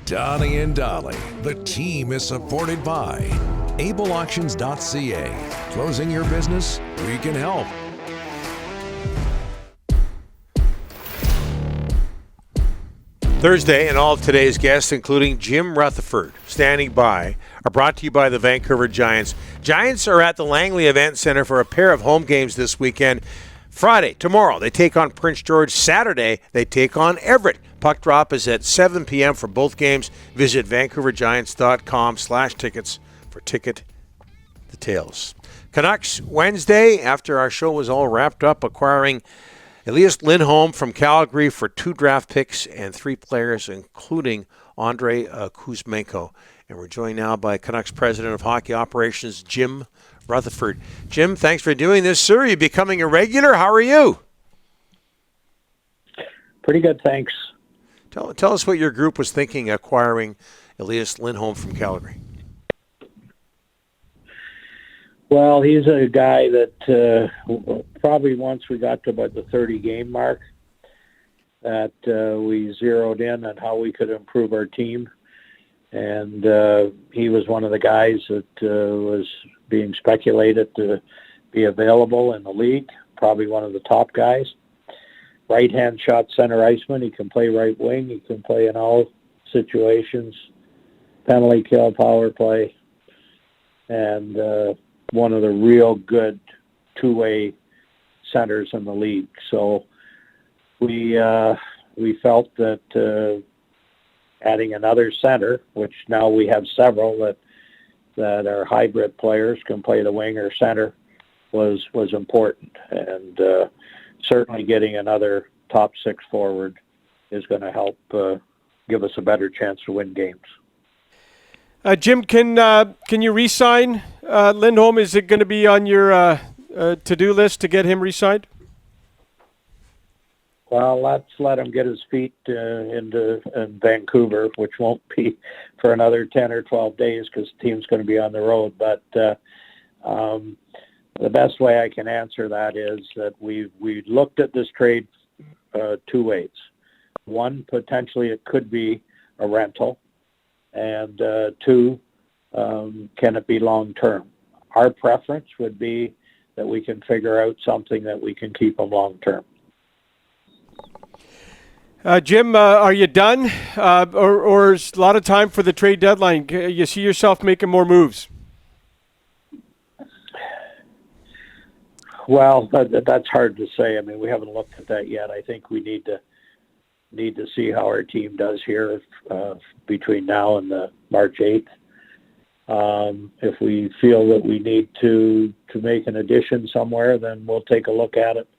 Donnie and Dolly. The team is supported by ableauctions.ca. Closing your business? We can help. Thursday, and all of today's guests, including Jim Rutherford, standing by, are brought to you by the Vancouver Giants. Giants are at the Langley Event Center for a pair of home games this weekend. Friday, tomorrow, they take on Prince George. Saturday, they take on Everett. Puck drop is at 7 p.m. for both games. Visit vancouvergiants.com/tickets for ticket details. Canucks Wednesday, after our show was all wrapped up, acquiring Elias Lindholm from Calgary for 2 draft picks and 3 players, including Andrei Kuzmenko. And we're joined now by Canucks President of Hockey Operations, Jim Rutherford. Jim, thanks for doing this, sir. You're becoming a regular. How are you? Pretty good, thanks. Tell us what your group was thinking acquiring Elias Lindholm from Calgary. Well, he's a guy that probably once we got to about the 30-game mark that we zeroed in on how we could improve our team. And he was one of the guys that was being speculated to be available in the league, probably one of the top guys. Right-hand shot center iceman. He can play right wing. He can play in all situations, penalty kill, power play, and one of the real good two-way centers in the league. So we felt that adding another center, which now we have several that are hybrid players, can play the wing or center, was important. And certainly getting another top 6 forward is going to help give us a better chance to win games. Jim, can you re-sign Lindholm? Is it going to be on your to-do list to get him re-signed? Well, let's let him get his feet in Vancouver, which won't be for another 10 or 12 days because the team's going to be on the road. But the best way I can answer that is that we looked at this trade 2 ways. One, potentially it could be a rental. And 2, can it be long-term? Our preference would be that we can figure out something that we can keep them long-term. Jim, are you done? Or is a lot of time for the trade deadline? You see yourself making more moves? Well, that's hard to say. I mean, we haven't looked at that yet. I think we need to see how our team does here between now and the March 8th. If we feel that we need to make an addition somewhere, then we'll take a look at it,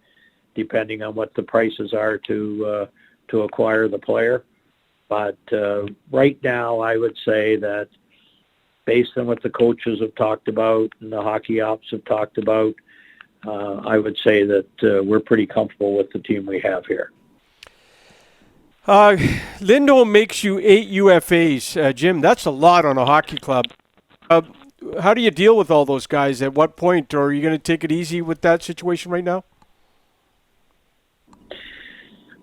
depending on what the prices are to acquire the player. But right now, I would say that based on what the coaches have talked about and the hockey ops have talked about, I would say that we're pretty comfortable with the team we have here. Lindholm makes you 8 UFAs. Jim, that's a lot on a hockey club. How do you deal with all those guys? At what point? Or are you going to take it easy with that situation right now?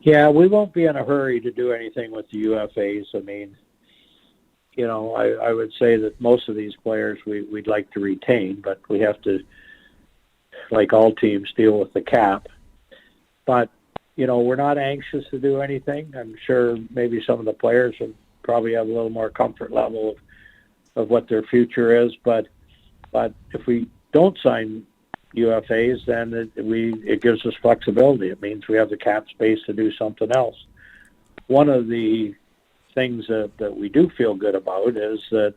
Yeah, we won't be in a hurry to do anything with the UFAs. I mean, you know, I would say that most of these players we'd like to retain, but we have to, like all teams, deal with the cap. But you know, we're not anxious to do anything. I'm sure maybe some of the players will probably have a little more comfort level of what their future is. But if we don't sign UFAs, then it gives us flexibility. It means we have the cap space to do something else. One of the things that we do feel good about is that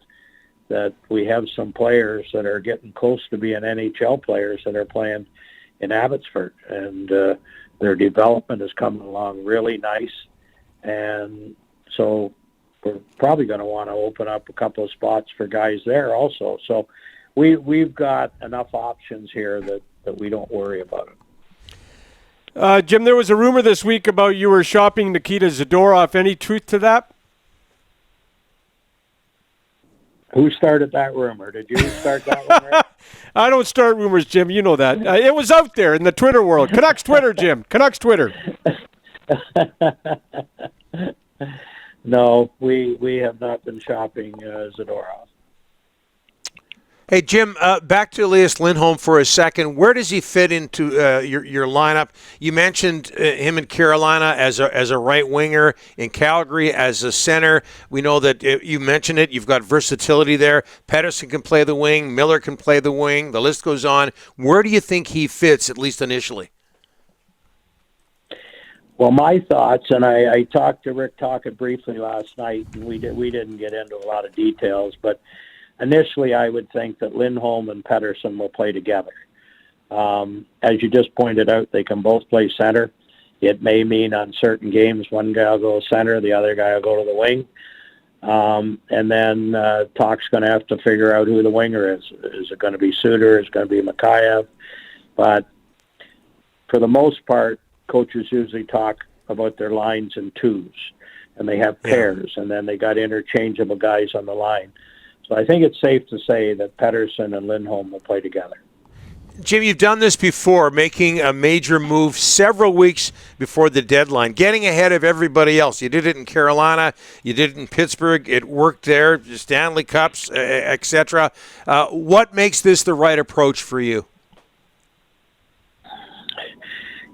we have some players that are getting close to being NHL players that are playing in Abbotsford, and their development is coming along really nice. And so we're probably going to want to open up a couple of spots for guys there also. So we've got enough options here that we don't worry about it. Jim, there was a rumor this week about you were shopping Nikita Zadorov. Any truth to that? Who started that rumor? Did you start that one, Rick? I don't start rumors, Jim. You know that. It was out there in the Twitter world. Canucks Twitter, Jim. Canucks Twitter. No, we have not been shopping Zadorov. Hey, Jim, back to Elias Lindholm for a second. Where does he fit into your lineup? You mentioned him in Carolina as a right winger, in Calgary as a center. We know that you mentioned it. You've got versatility there. Pettersson can play the wing. Miller can play the wing. The list goes on. Where do you think he fits, at least initially? Well, my thoughts, and I talked to Rick Tocchet briefly last night, and we didn't get into a lot of details, but initially, I would think that Lindholm and Pettersson will play together. As you just pointed out, they can both play center. It may mean on certain games one guy will go center, the other guy will go to the wing. And then Talk's going to have to figure out who the winger is. Is it going to be Suter? Is it going to be Mikheyev? But for the most part, coaches usually talk about their lines in twos, and they have pairs, and then they got interchangeable guys on the line. So I think it's safe to say that Pettersson and Lindholm will play together. Jim, you've done this before, making a major move several weeks before the deadline, getting ahead of everybody else. You did it in Carolina. You did it in Pittsburgh. It worked there, Stanley Cups, etc. What makes this the right approach for you?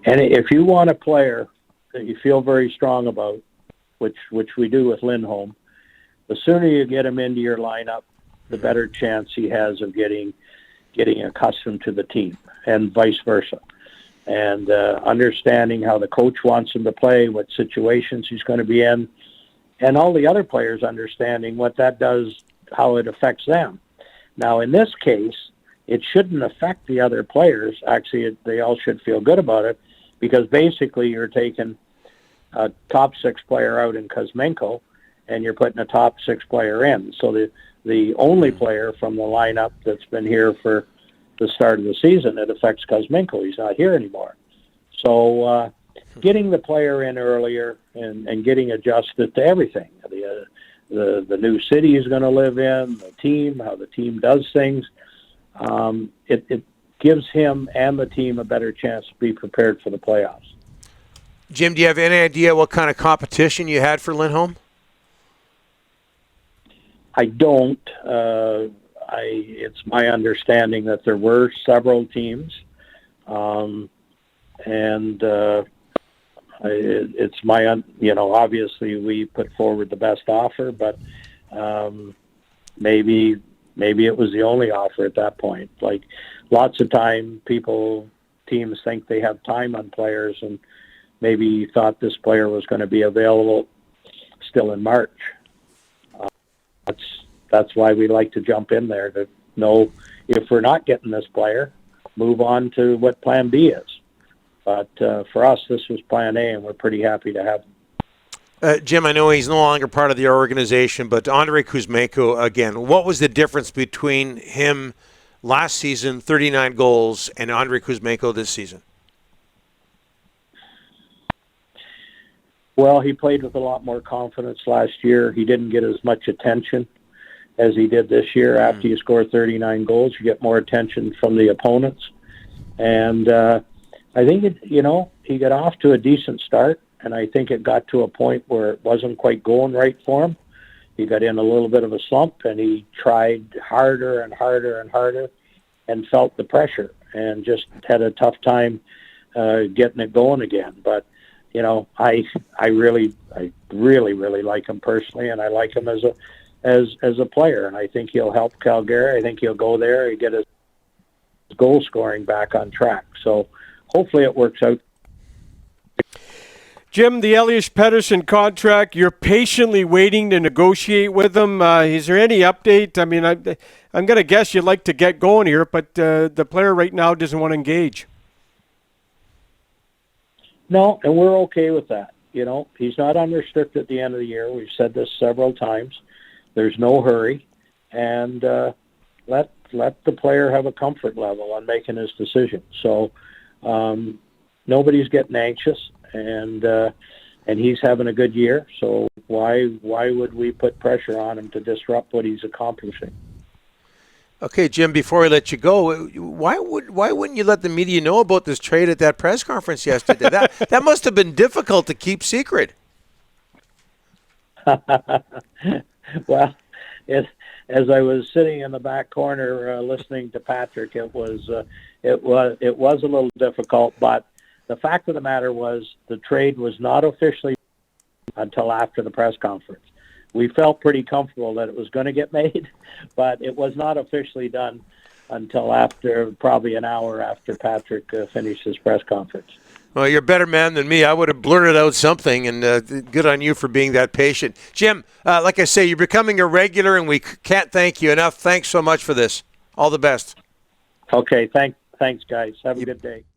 And if you want a player that you feel very strong about, which we do with Lindholm, the sooner you get him into your lineup, the better chance he has of getting accustomed to the team, and vice versa. And understanding how the coach wants him to play, what situations he's going to be in, and all the other players understanding what that does, how it affects them. Now, in this case, it shouldn't affect the other players. Actually, they all should feel good about it, because basically you're taking a top six player out in Kuzmenko, and you're putting a top six player in. So the only player from the lineup that's been here for the start of the season, it affects Kuzmenko. He's not here anymore. So getting the player in earlier and getting adjusted to everything, the new city he's going to live in, the team, how the team does things, it gives him and the team a better chance to be prepared for the playoffs. Jim, do you have any idea what kind of competition you had for Lindholm? I don't. It's my understanding that there were several teams, and it's my, obviously we put forward the best offer, but maybe it was the only offer at that point. Like lots of time, teams think they have time on players, and maybe thought this player was going to be available still in March. That's why we like to jump in there to know if we're not getting this player, move on to what Plan B is. But for us, this was Plan A, and we're pretty happy to have him. Jim, I know he's no longer part of the organization, but Andrei Kuzmenko, again, what was the difference between him last season, 39 goals, and Andrei Kuzmenko this season? Well, he played with a lot more confidence last year. He didn't get as much attention as he did this year. After you score 39 goals, you get more attention from the opponents. And I think, he got off to a decent start, and I think it got to a point where it wasn't quite going right for him. He got in a little bit of a slump, and he tried harder and harder and harder and felt the pressure and just had a tough time getting it going again. But I really like him personally, and I like him as a player, and I think he'll help Calgary. I think he'll go there and get his goal scoring back on track. So hopefully it works out. Jim, the Elias Pettersson contract, you're patiently waiting to negotiate with him. Is there any update? I mean, I'm going to guess you'd like to get going here, but the player right now doesn't want to engage. No, and we're okay with that. He's not unrestricted at the end of the year. We've said this several times. There's no hurry, and let the player have a comfort level on making his decision. So nobody's getting anxious, and he's having a good year. So why would we put pressure on him to disrupt what he's accomplishing? Okay, Jim, before I let you go, why wouldn't you let the media know about this trade at that press conference yesterday? That must have been difficult to keep secret. Well, as I was sitting in the back corner listening to Patrick, it was a little difficult. But the fact of the matter was, the trade was not officially until after the press conference. We felt pretty comfortable that it was going to get made, but it was not officially done until after, probably an hour after Patrick finished his press conference. Well, you're a better man than me. I would have blurted out something, and good on you for being that patient. Jim, like I say, you're becoming a regular, and we can't thank you enough. Thanks so much for this. All the best. Okay, thanks, guys. Have a good day.